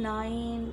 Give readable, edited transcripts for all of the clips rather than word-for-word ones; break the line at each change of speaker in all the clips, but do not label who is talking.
9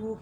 2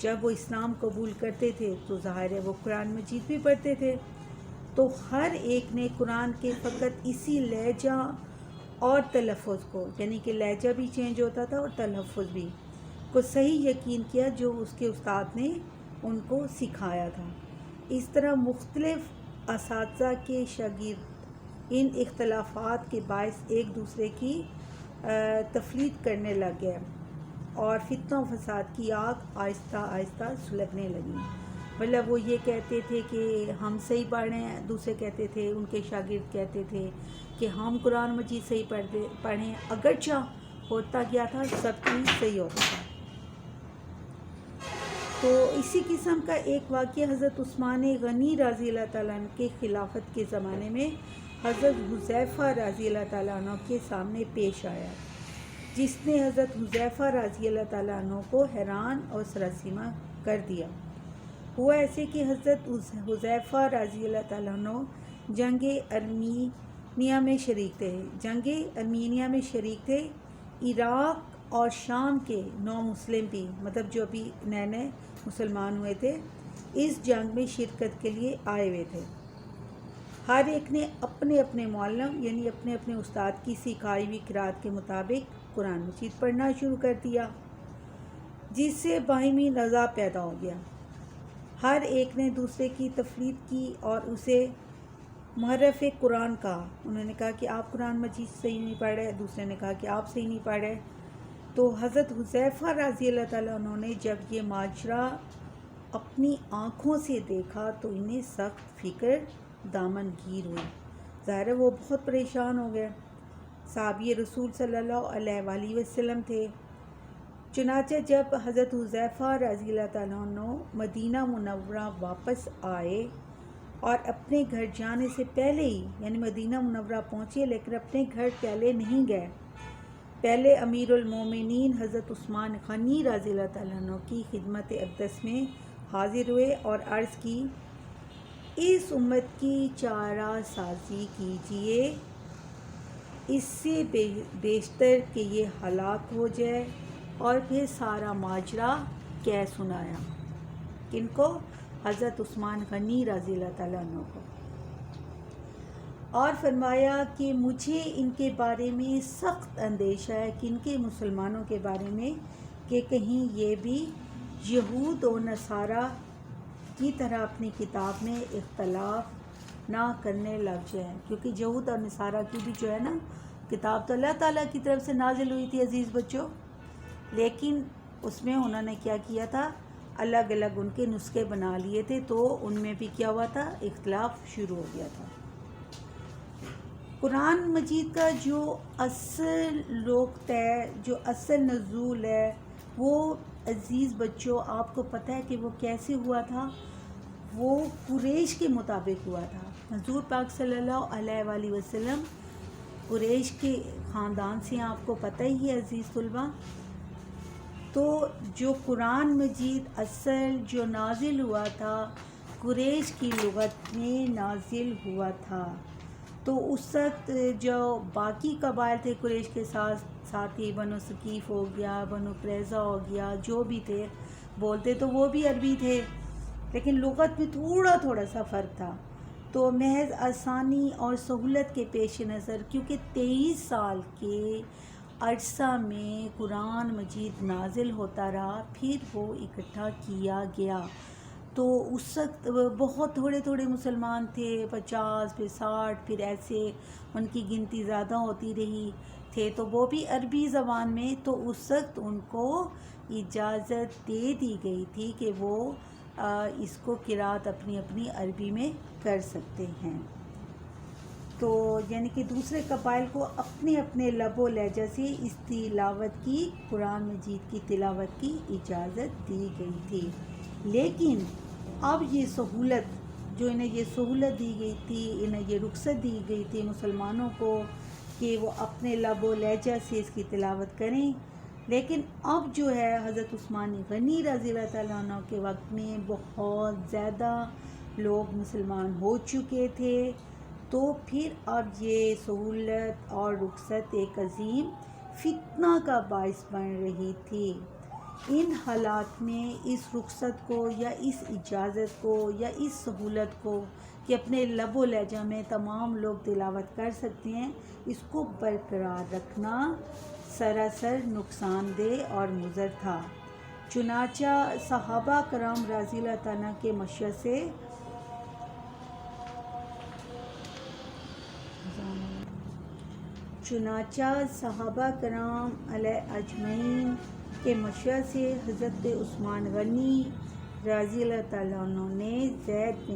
جب وہ اسلام قبول کرتے تھے تو ظاہر ہے وہ قرآن مجید بھی پڑھتے تھے، تو ہر ایک نے قرآن کے فقط اسی لہجہ اور تلفظ کو، یعنی کہ لہجہ بھی چینج ہوتا تھا اور تلفظ بھی، کو صحیح یقین کیا جو اس کے استاد نے ان کو سکھایا تھا۔ اس طرح مختلف اساتذہ کے شاگرد ان اختلافات کے باعث ایک دوسرے کی تفرید کرنے لگ گئے اور فتنہ و فساد کی آگ آہستہ آہستہ سلگنے لگی۔ مطلب وہ یہ کہتے تھے کہ ہم صحیح پڑھ رہے ہیں، دوسرے کہتے تھے، ان کے شاگرد کہتے تھے کہ ہم قرآن مجید صحیح پڑھیں، اگرچہ ہوتا کیا تھا سب چیز صحیح ہوتا تھا۔ تو اسی قسم کا ایک واقعہ حضرت عثمان غنی رضی اللہ تعالیٰ عنہ کے خلافت کے زمانے میں حضرت حذیفہ رضی اللہ تعالیٰ عنہ کے سامنے پیش آیا، جس نے حضرت حذیفہ رضی اللہ تعالیٰ عنہ کو حیران اور سراسیمہ کر دیا۔ ہوا ایسے کہ حضرت حذیفہ رضی اللہ تعالیٰ عنہ جنگ ارمینیہ میں شریک تھے۔ عراق اور شام کے نو مسلم بھی، مطلب جو ابھی نئے نئے مسلمان ہوئے تھے، اس جنگ میں شرکت کے لیے آئے ہوئے تھے۔ ہر ایک نے اپنے اپنے معلم یعنی اپنے اپنے استاد کی سکھائی ہوئی قرأت کے مطابق قرآن مجید پڑھنا شروع کر دیا، جس سے باہمی نزاع پیدا ہو گیا۔ ہر ایک نے دوسرے کی تفرید کی اور اسے محرف قرآن کہا۔ انہوں نے کہا کہ آپ قرآن مجید صحیح نہیں پڑھ رہے، دوسرے نے کہا کہ آپ صحیح نہیں پڑھ رہے۔ تو حضرت حذیفہ رضی اللہ تعالیٰ عنہ نے جب یہ ماجرا اپنی آنکھوں سے دیکھا تو انہیں سخت فکر دامن گیر ہوئی، ظاہر ہے وہ بہت پریشان ہو گئے۔ صحابی رسول صلی اللہ علیہ وآلہ وسلم تھے۔ چنانچہ جب حضرت حذیفہ رضی اللہ تعالیٰ عنہ مدینہ منورہ واپس آئے اور اپنے گھر جانے سے پہلے ہی، یعنی مدینہ منورہ پہنچے لیکن اپنے گھر پہلے نہیں گئے، پہلے امیر المومنین حضرت عثمان غنی رضی اللہ تعالیٰ عنہ کی خدمت اقدس میں حاضر ہوئے اور عرض کی، اس امت کی چارہ سازی کیجیے، اس سے بیشتر کہ یہ ہلاک ہو جائے، اور پھر سارا ماجرا کہہ سنایا۔ کن کو؟ حضرت عثمان غنی رضی اللہ تعالیٰ عنہ کو۔ اور فرمایا کہ مجھے ان کے بارے میں سخت اندیشہ ہے، کن کے؟ مسلمانوں کے بارے میں، کہ کہیں یہ بھی یہود و نصارہ کی طرح اپنی کتاب میں اختلاف نہ کرنے لگ جائیں، کیونکہ یہود اور نصارہ کی بھی جو ہے نا کتاب تو اللہ تعالیٰ کی طرف سے نازل ہوئی تھی عزیز بچوں، لیکن اس میں انہوں نے کیا کیا تھا، الگ الگ ان کے نسخے بنا لیے تھے، تو ان میں بھی کیا ہوا تھا، اختلاف شروع ہو گیا تھا۔ قرآن مجید کا جو اصل وقت ہے، جو اصل نزول ہے، وہ عزیز بچوں آپ کو پتہ ہے کہ وہ کیسے ہوا تھا؟ وہ قریش کے مطابق ہوا تھا۔ حضور پاک صلی اللہ علیہ وآلہ وسلم قریش کے خاندان سے، آپ کو پتہ ہی ہے عزیز طلبہ۔ تو جو قرآن مجید اصل جو نازل ہوا تھا قریش کی لغت میں نازل ہوا تھا، تو اس وقت جو باقی قبائل تھے قریش کے ساتھی، بنو ثقیف ہو گیا، بنو قریظہ ہو گیا، جو بھی تھے بولتے تو وہ بھی عربی تھے، لیکن لغت میں تھوڑا سا فرق تھا۔ تو محض آسانی اور سہولت کے پیش نظر، کیونکہ 23 سال کے عرصہ میں قرآن مجید نازل ہوتا رہا، پھر وہ اکٹھا کیا گیا، تو اس وقت بہت تھوڑے مسلمان تھے، 50 پھر 60 پھر ایسے ان کی گنتی زیادہ ہوتی رہی تھے، تو وہ بھی عربی زبان میں، تو اس وقت ان کو اجازت دے دی گئی تھی کہ وہ اس کو قرأت اپنی اپنی عربی میں کر سکتے ہیں۔ تو یعنی کہ دوسرے قبائل کو اپنے اپنے لب و لہجہ سے اس تلاوت کی، قرآن مجید کی تلاوت کی اجازت دی گئی تھی، لیکن اب یہ سہولت جو انہیں یہ سہولت دی گئی تھی، انہیں یہ رخصت دی گئی تھی مسلمانوں کو کہ وہ اپنے لب و لہجہ سے اس کی تلاوت کریں، لیکن اب جو ہے حضرت عثمان غنی رضی اللہ تعالیٰ عنہ کے وقت میں بہت زیادہ لوگ مسلمان ہو چکے تھے، تو پھر اب یہ سہولت اور رخصت ایک عظیم فتنہ کا باعث بن رہی تھی، ان حالات میں اس رخصت کو یا اس اجازت کو یا اس سہولت کو کہ اپنے لب و لہجہ میں تمام لوگ تلاوت کر سکتے ہیں، اس کو برقرار رکھنا سراسر نقصان دہ اور مضر تھا۔ چنانچہ صحابہ کرام رضی اللہ تعالیٰ کے مشورے سے اجمعین کے مشورے سے حضرت عثمان غنی رضی اللہ تعالیٰ عنہ نے زید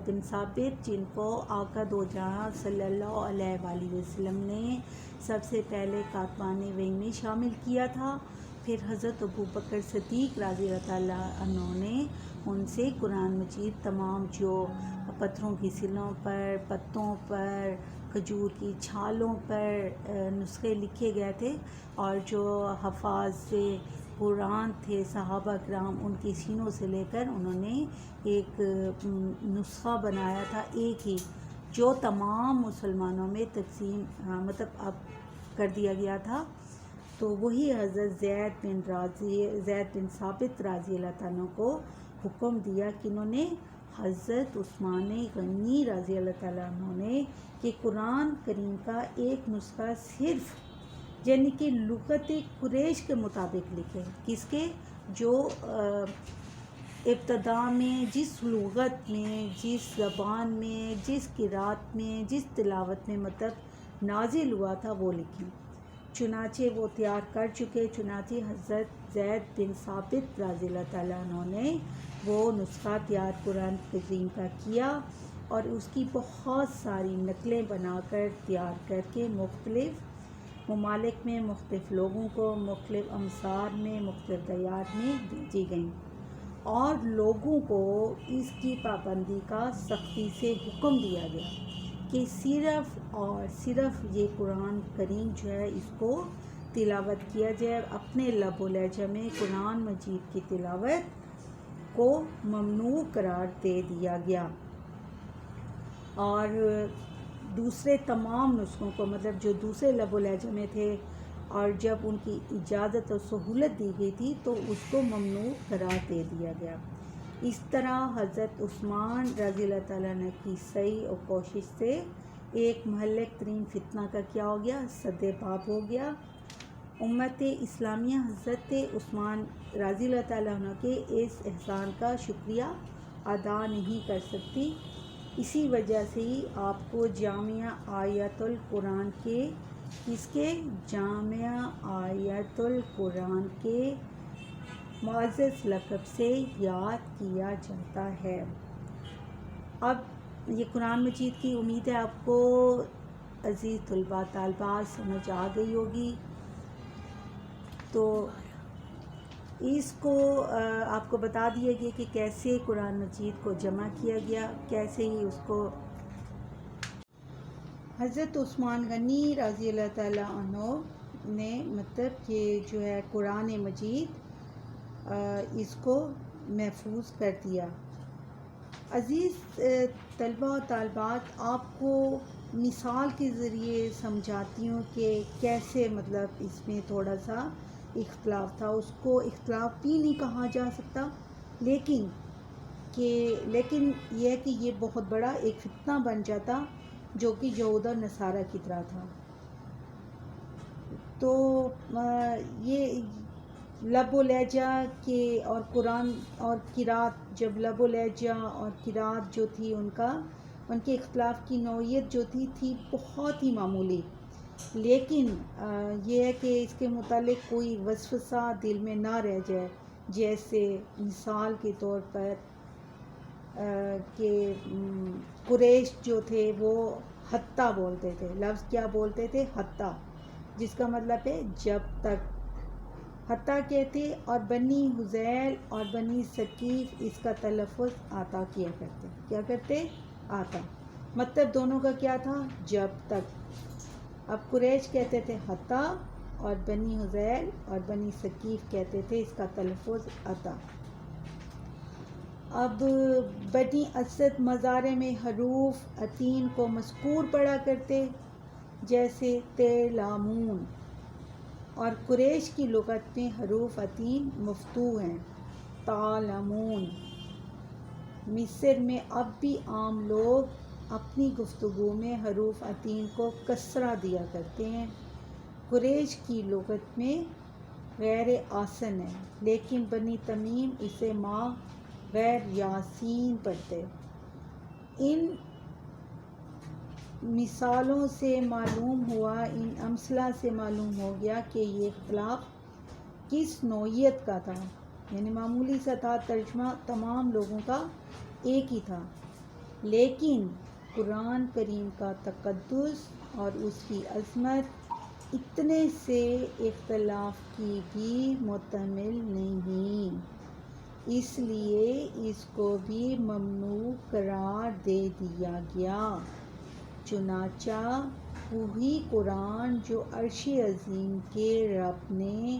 بن ثابت جن کو آقا دو جہاں صلی اللہ علیہ وآلہ وسلم نے سب سے پہلے کاتبان وحی میں شامل کیا تھا، پھر حضرت ابو بکر صدیق رضی اللہ تعالیٰ عنہ نے ان سے قرآن مجید تمام جو پتھروں کی سلوں پر، پتوں پر، کھجور کی چھالوں پر نسخے لکھے گئے تھے، اور جو حفاظ قرآن تھے صحابہ کرام ان کی سینوں سے لے کر انہوں نے ایک نسخہ بنایا تھا، ایک ہی، جو تمام مسلمانوں میں تقسیم اب کر دیا گیا تھا۔ تو وہی حضرت زید بن ثابت رضی اللہ تعالیٰ کو حکم دیا کہ انہوں نے حضرت عثمان غنی رضی اللہ تعالیٰ عنہ نے کہ قرآن کریم کا ایک نسخہ صرف یعنی کہ لغت قریش کے مطابق لکھے، کس کے جو ابتدا میں جس لغت میں، جس زبان میں، جس قرات میں، جس تلاوت میں نازل ہوا تھا وہ لکھیں۔ چنانچہ وہ تیار کر چکے، چنانچہ حضرت زید بن ثابت رضی اللہ تعالیٰ عنہ نے وہ نسخہ تیار قرآن کریم کا کیا اور اس کی بہت ساری نقلیں بنا کر تیار کر کے مختلف ممالک میں مختلف لوگوں کو مختلف امصار میں مختلف دیار میں بھیجی گئیں، اور لوگوں کو اس کی پابندی کا سختی سے حکم دیا گیا کہ صرف اور صرف یہ قرآن کریم جو ہے اس کو تلاوت کیا جائے، اپنے لب و لہجہ میں قرآن مجید کی تلاوت کو ممنوع قرار دے دیا گیا، اور دوسرے تمام نسخوں کو جو دوسرے لب و لہجہ میں تھے اور جب ان کی اجازت اور سہولت دی گئی تھی تو اس کو ممنوع قرار دے دیا گیا۔ اس طرح حضرت عثمان رضی اللہ تعالیٰ عنہ کی سعی اور کوشش سے ایک مہلک ترین فتنہ کا کیا ہو گیا، سد باب ہو گیا۔ امت اسلامیہ حضرت عثمان رضی اللہ تعالیٰ عنہ کے اس احسان کا شکریہ ادا نہیں کر سکتی، اسی وجہ سے ہی آپ کو جامعہ آیت القرآن جامعہ آیت القرآن کے معزز لقب سے یاد کیا جاتا ہے۔ اب یہ قرآن مجید کی امید ہے آپ کو عزیز طلباء طالبات سمجھ آ گئی ہوگی، تو اس کو آپ کو بتا دیا گیا کہ کیسے قرآن مجید کو جمع کیا گیا، کیسے ہی اس کو حضرت عثمان غنی رضی اللہ تعالیٰ عنہ نے کہ جو ہے قرآن مجید اس کو محفوظ کر دیا۔ عزیز طلباء و طالبات، آپ کو مثال کے ذریعے سمجھاتی ہوں کہ کیسے اس میں تھوڑا سا اختلاف تھا، اس کو اختلاف بھی نہیں کہا جا سکتا، لیکن یہ ہے کہ یہ بہت بڑا ایک فتنہ بن جاتا جو کہ یہود و نصارہ کی طرح تھا۔ تو یہ لب و لہجہ کے اور قرآن اور قرات، جب لب و لہجہ اور قرات جو تھی ان کے اختلاف کی نوعیت جو تھی بہت ہی معمولی، لیکن یہ ہے کہ اس کے متعلق کوئی وسوسہ دل میں نہ رہ جائے، جیسے مثال کے طور پر کہ قریش جو تھے وہ حتیٰ بولتے تھے، لفظ کیا بولتے تھے؟ حتیٰ، جس کا مطلب ہے جب تک، حتیٰ کہتے، اور بنی حذیل اور بنی ثقیف اس کا تلفظ آتا کیا کرتے، کیا کرتے؟ آتا، مطلب دونوں کا کیا تھا؟ جب تک۔ اب قریش کہتے تھے حتیٰ، اور بنی حذیل اور بنی ثقیف کہتے تھے اس کا تلفظ آتا۔ اب بنی اسد مضارع میں حروف عتین کو مذکور پڑھا کرتے، جیسے تیلامون، اور قریش کی لغت میں حروف عتیم مفتوح ہیں، تعلمون۔ مصر میں اب بھی عام لوگ اپنی گفتگو میں حروف عتیم کو کسرہ دیا کرتے ہیں۔ قریش کی لغت میں غیر آسن ہے، لیکن بنی تمیم اسے ماہ غیر یاسین پڑھتے۔ ان مثالوں سے معلوم ہوا، ان امثلہ سے معلوم ہو گیا کہ یہ اختلاف کس نوعیت کا تھا، یعنی معمولی سا تھا، ترجمہ تمام لوگوں کا ایک ہی تھا، لیکن قرآن کریم کا تقدس اور اس کی عظمت اتنے سے اختلاف کی بھی محتمل نہیں، اس لیے اس کو بھی ممنوع قرار دے دیا گیا۔ چنانچہ وہی قرآن جو عرش عظیم کے رب نے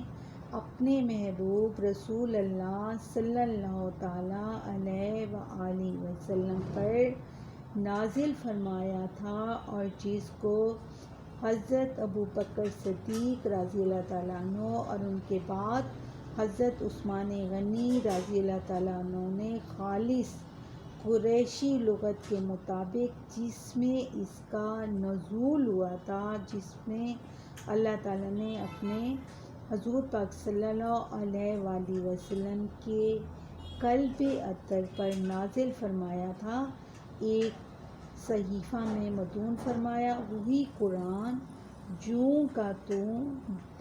اپنے محبوب رسول اللہ صلی اللہ تعالیٰ علیہ وآلہ وسلم پر نازل فرمایا تھا، اور جس کو حضرت ابوبکر صدیق رضی اللہ تعالیٰ عنہ اور ان کے بعد حضرت عثمان غنی رضی اللہ تعالیٰ عنہ نے خالص قریشی لغت کے مطابق جس میں اس کا نزول ہوا تھا، جس میں اللہ تعالیٰ نے اپنے حضور پاک صلی اللہ علیہ وآلہ وسلم کے قلب اطہر پر نازل فرمایا تھا، ایک صحیفہ میں مدون فرمایا، وہی قرآن جوں کا توں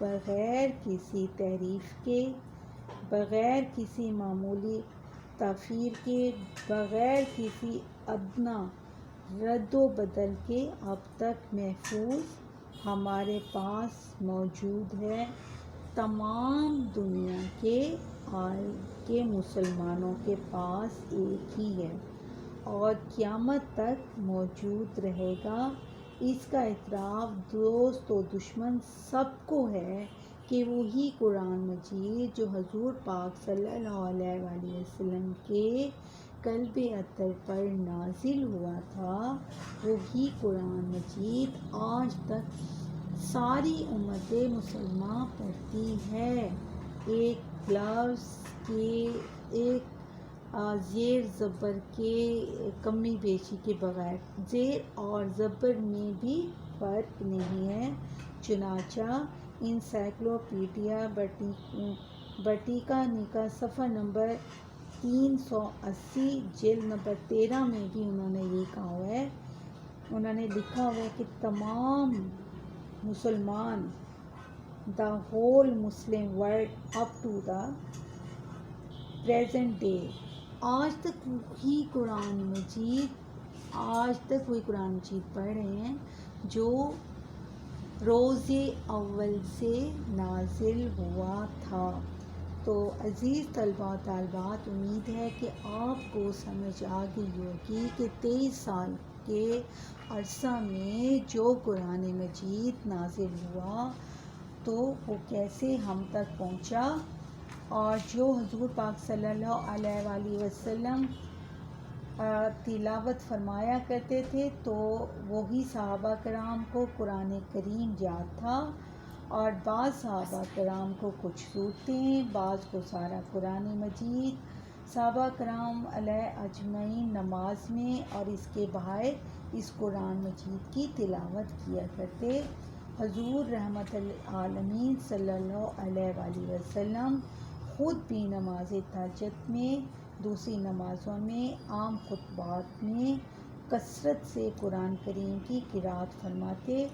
بغیر کسی تحریف کے، بغیر کسی معمولی تغییر کے، بغیر کسی ادنیٰ رد و بدل کے اب تک محفوظ ہمارے پاس موجود ہے۔ تمام دنیا کے مسلمانوں کے پاس ایک ہی ہے اور قیامت تک موجود رہے گا۔ اس کا اعتراف دوست و دشمن سب کو ہے کہ وہی قرآن مجید جو حضور پاک صلی اللہ علیہ وآلہ وسلم کے قلب اطہر پر نازل ہوا تھا، وہی قرآن مجید آج تک ساری امت مسلمہ پڑھتی ہے، ایک لفظ کے، ایک زیر زبر کے کمی بیشی کے بغیر، زیر اور زبر میں بھی فرق نہیں ہے۔ چنانچہ انسائکلوپیڈیا برٹانیکا صفحہ نمبر 380 جلد نمبر 13 میں بھی انہوں نے یہ کہا ہوا ہے، انہوں نے لکھا ہوا ہے کہ تمام مسلمان، the whole Muslim world up to the present day, آج تک وہی قرآن مجید پڑھ رہے ہیں جو روز اول سے نازل ہوا تھا۔ تو عزیز طلباء و طالبات، امید ہے کہ آپ کو سمجھ آ گئی ہوگی کہ 23 سال کے عرصہ میں جو قرآن مجید نازل ہوا تو وہ کیسے ہم تک پہنچا، اور جو حضور پاک صلی اللہ علیہ وآلہ وسلم تلاوت فرمایا کرتے تھے تو وہی صحابہ کرام کو قرآن کریم یاد تھا، اور بعض صحابہ کرام کو کچھ صورتیں، بعض کو سارا قرآن مجید، صحابہ کرام علیہ اجمعین نماز میں اور اس کے باہر اس قرآن مجید کی تلاوت کیا کرتے۔ حضور رحمت العالمین صلی اللہ علیہ وآلہ وسلم خود بھی نماز تہجد میں، دوسری نمازوں میں، عام خطبات میں کثرت سے قرآن کریم کی قرأت فرماتے،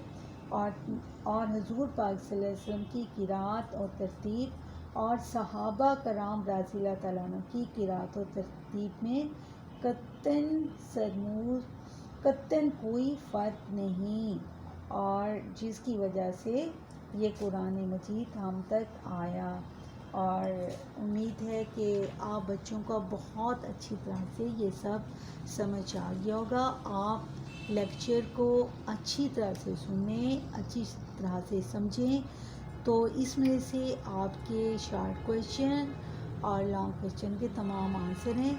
اور حضور پاک صلی اللہ علیہ وسلم کی قرأت اور ترتیب اور صحابہ کرام رضی اللہ تعالیٰ عنہ کی قرأت و ترتیب میں قطعاً کوئی فرق نہیں، اور جس کی وجہ سے یہ قرآن مجید ہم تک آیا، اور امید ہے کہ آپ بچوں کو بہت اچھی طرح سے یہ سب سمجھ آ گیا ہوگا۔ آپ لیکچر کو اچھی طرح سے سنیں، اچھی طرح سے سمجھیں، تو اس میں سے آپ کے شارٹ کویشچن اور لانگ کویشچن کے تمام آنسر ہیں۔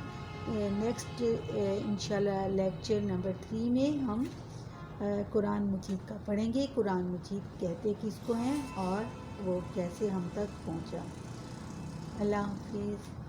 نیکسٹ انشاءاللہ لیکچر نمبر 3 میں ہم قرآن مجید کا پڑھیں گے، قرآن مجید کہتے کس کو ہیں اور وہ کیسے ہم تک پہنچا۔ اللہ حافظ۔